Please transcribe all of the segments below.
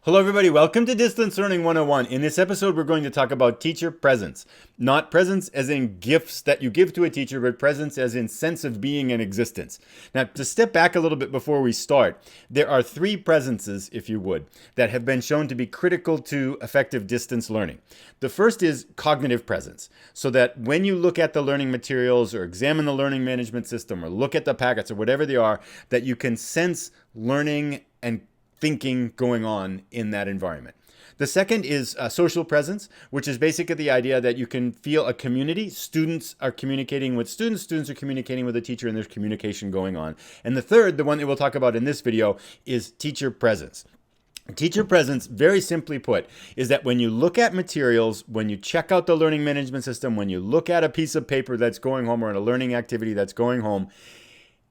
Hello everybody, welcome to Distance Learning 101. In this episode, we're going to talk about teacher presence. Not presence as in gifts that you give to a teacher, but presence as in sense of being and existence. Now, to step back a little bit before we start, there are three presences, if you would, that have been shown to be critical to effective distance learning. The first is cognitive presence, so that when you look at the learning materials or examine the learning management system or look at the packets or whatever they are, that you can sense learning and thinking going on in that environment. The second is social presence, which is basically the idea that you can feel a community. Students are communicating with students, students are communicating with a teacher, and there's communication going on. And the third, the one that we'll talk about in this video, is teacher presence. Teacher presence, very simply put, is that when you look at materials, when you check out the learning management system, when you look at a piece of paper that's going home or in a learning activity that's going home,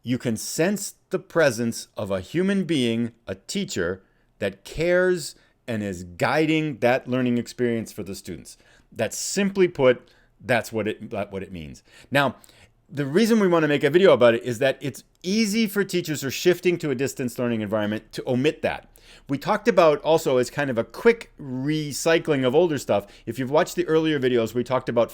you can sense the presence of a human being, a teacher, that cares and is guiding that learning experience for the students. That's simply put, that's what it means. Now, the reason we want to make a video about it is that it's easy for teachers who are shifting to a distance learning environment to omit that. We talked about also as kind of a quick recycling of older stuff. If you've watched the earlier videos, we talked about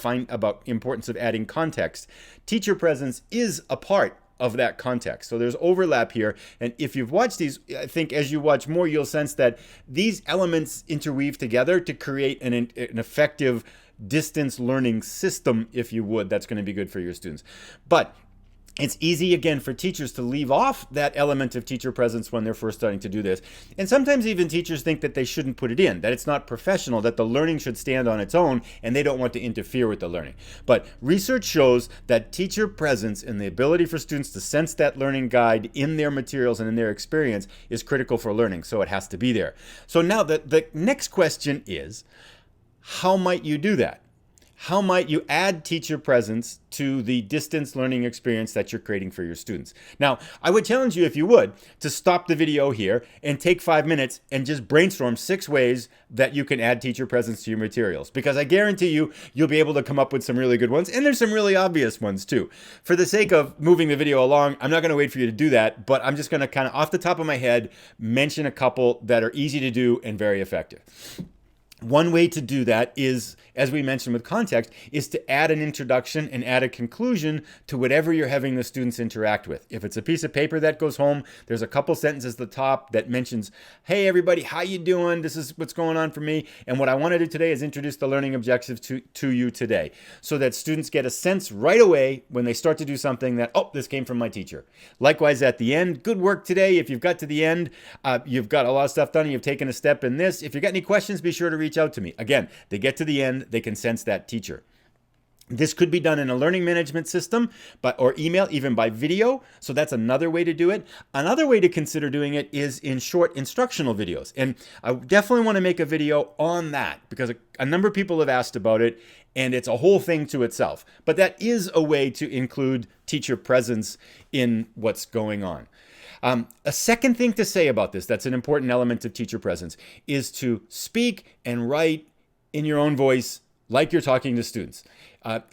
importance of adding context. Teacher presence is a part of that context. So there's overlap here. And if you've watched these, I think as you watch more, you'll sense that these elements interweave together to create an effective distance learning system, if you would, that's going to be good for your students. But it's easy, again, for teachers to leave off that element of teacher presence when they're first starting to do this. And sometimes even teachers think that they shouldn't put it in, that it's not professional, that the learning should stand on its own, and they don't want to interfere with the learning. But research shows that teacher presence and the ability for students to sense that learning guide in their materials and in their experience is critical for learning, so it has to be there. So now the next question is, how might you do that? How might you add teacher presence to the distance learning experience that you're creating for your students? Now, I would challenge you, if you would, to stop the video here and take 5 minutes and just brainstorm 6 ways that you can add teacher presence to your materials, because I guarantee you, you'll be able to come up with some really good ones, and there's some really obvious ones too. For the sake of moving the video along, I'm not going to wait for you to do that, but I'm just going to kind of off the top of my head mention a couple that are easy to do and very effective. One way to do that is, as we mentioned with context, is to add an introduction and add a conclusion to whatever you're having the students interact with. If it's a piece of paper that goes home, there's a couple sentences at the top that mentions, hey everybody, how you doing? This is what's going on for me. And what I want to do today is introduce the learning objectives to you today, so that students get a sense right away when they start to do something that, oh, this came from my teacher. Likewise at the end, good work today. If you've got to the end, you've got a lot of stuff done and you've taken a step in this. If you've got any questions, be sure to reach out to me. Again, they get to the end, they can sense that teacher. This could be done in a learning management system, or email, even by video. So that's another way to do it. Another way to consider doing it is in short instructional videos. And I definitely want to make a video on that because a number of people have asked about it, and it's a whole thing to itself. But that is a way to include teacher presence in what's going on. A second thing to say about this, that's an important element of teacher presence, is to speak and write in your own voice like you're talking to students.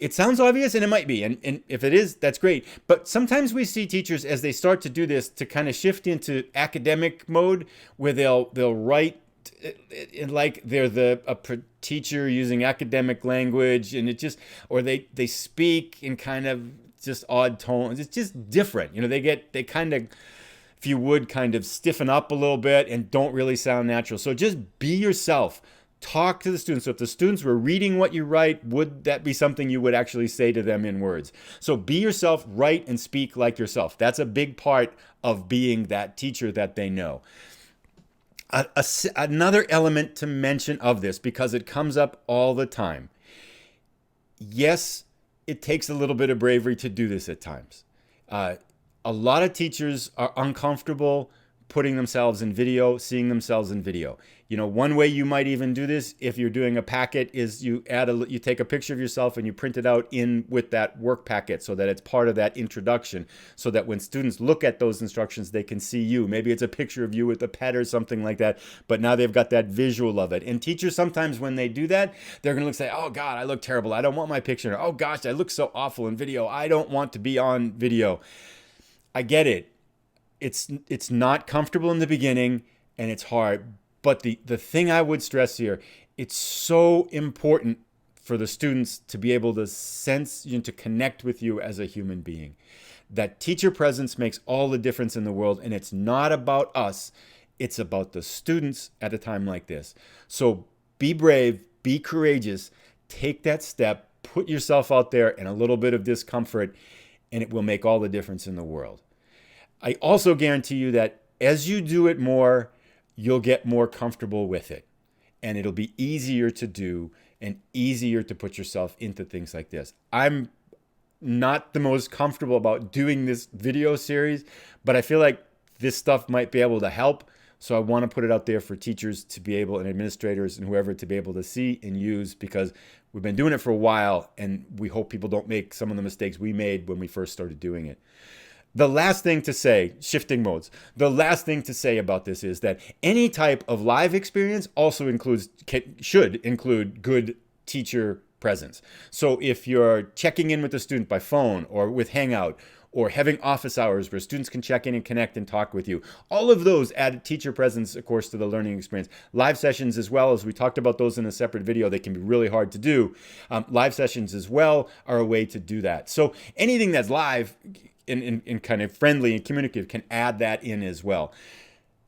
It sounds obvious, and it might be, and if it is, that's great. But sometimes we see teachers, as they start to do this, to kind of shift into academic mode, where they'll write like they're a teacher using academic language, and or they speak in kind of just odd tones. It's just different. You know, they kind of, if you would, kind of stiffen up a little bit and don't really sound natural. So just be yourself. Talk to the students. So if the students were reading what you write, would that be something you would actually say to them in words? So be yourself, write and speak like yourself. That's a big part of being that teacher that they know. Another element to mention of this, because it comes up all the time. Yes, it takes a little bit of bravery to do this at times. A lot of teachers are uncomfortable putting themselves in video, seeing themselves in video. You know, one way you might even do this, if you're doing a packet, is you take a picture of yourself and you print it out in with that work packet, so that it's part of that introduction, so that when students look at those instructions, they can see you. Maybe it's a picture of you with a pet or something like that, but now they've got that visual of it. And teachers, sometimes when they do that, they're going to say, oh God, I look terrible. I don't want my picture. Oh gosh, I look so awful in video. I don't want to be on video. I get it. It's not comfortable in the beginning, and it's hard, But the thing I would stress here, it's so important for the students to be able to sense, to connect with you as a human being. That teacher presence makes all the difference in the world, and it's not about us. It's about the students at a time like this. So be brave, be courageous, take that step, put yourself out there in a little bit of discomfort, and it will make all the difference in the world. I also guarantee you that as you do it more, you'll get more comfortable with it. And it'll be easier to do and easier to put yourself into things like this. I'm not the most comfortable about doing this video series, but I feel like this stuff might be able to help. So I want to put it out there for teachers to be able, and administrators and whoever, to be able to see and use, because we've been doing it for a while and we hope people don't make some of the mistakes we made when we first started doing it. The last thing to say, shifting modes, the last thing to say about this is that any type of live experience also should include good teacher presence. So if you're checking in with the student by phone or with Hangout, or having office hours where students can check in and connect and talk with you, all of those add teacher presence, of course, to the learning experience. Live sessions as well, as we talked about those in a separate video, they can be really hard to do. Live sessions as well are a way to do that. So anything that's live and kind of friendly and communicative can add that in as well.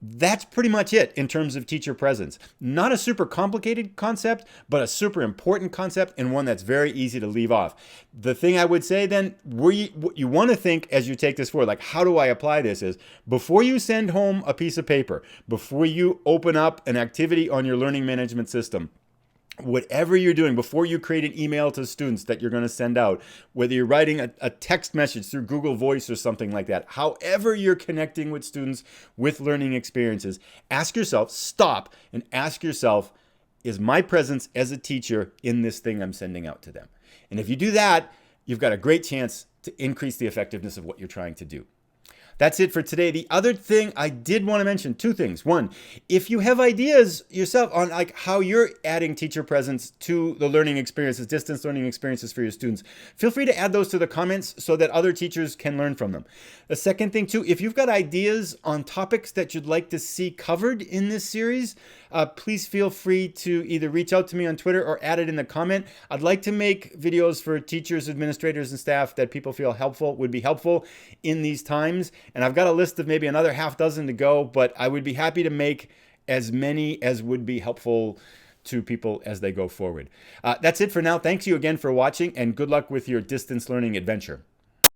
That's pretty much it in terms of teacher presence. Not a super complicated concept, but a super important concept, and one that's very easy to leave off. The thing I would say then, what you want to think as you take this forward, like, how do I apply this, is before you send home a piece of paper, before you open up an activity on your learning management system, whatever you're doing, before you create an email to students that you're going to send out, whether you're writing a text message through Google Voice or something like that, however you're connecting with students with learning experiences, ask yourself, stop and ask yourself, is my presence as a teacher in this thing I'm sending out to them? And if you do that, you've got a great chance to increase the effectiveness of what you're trying to do. That's it for today. The other thing I did want to mention, two things. One, if you have ideas yourself on like how you're adding teacher presence to the learning experiences, distance learning experiences for your students, feel free to add those to the comments so that other teachers can learn from them. The second thing too, if you've got ideas on topics that you'd like to see covered in this series, please feel free to either reach out to me on Twitter or add it in the comment. I'd like to make videos for teachers, administrators, and staff that people feel would be helpful in these times. And I've got a list of maybe another half dozen to go, but I would be happy to make as many as would be helpful to people as they go forward. That's it for now. Thanks you again for watching, and good luck with your distance learning adventure.